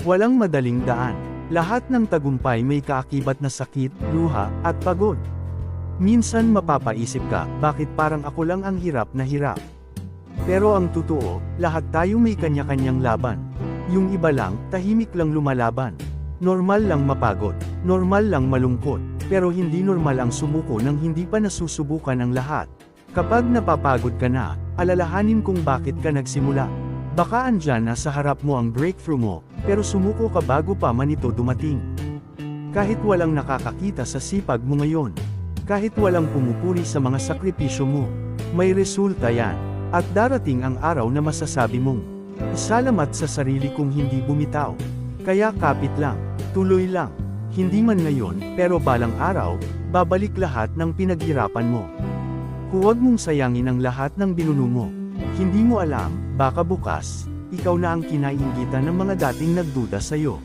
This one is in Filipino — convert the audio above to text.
Walang madaling daan. Lahat ng tagumpay may kaakibat na sakit, luha, at pagod. Minsan mapapaisip ka, bakit parang ako lang ang hirap na hirap? Pero ang totoo, lahat tayo may kanya-kanyang laban. Yung iba lang, tahimik lang lumalaban. Normal lang mapagod, normal lang malungkot, pero hindi normal ang sumuko nang hindi pa nasusubukan ang lahat. Kapag napapagod ka na, alalahanin kung bakit ka nagsimula. Baka andyan na sa harap mo ang breakthrough mo, pero sumuko ka bago pa man ito dumating. Kahit walang nakakakita sa sipag mo ngayon, kahit walang pumupuri sa mga sakripisyo mo, may resulta yan, at darating ang araw na masasabi mong, "Salamat sa sarili kong hindi bumitaw." Kaya kapit lang, tuloy lang, hindi man ngayon, pero balang araw, babalik lahat ng pinaghirapan mo. Huwag mong sayangin ang lahat ng binuno mo. Hindi mo alam, baka bukas, ikaw na ang kinainggitan ng mga dating nagduda sa'yo.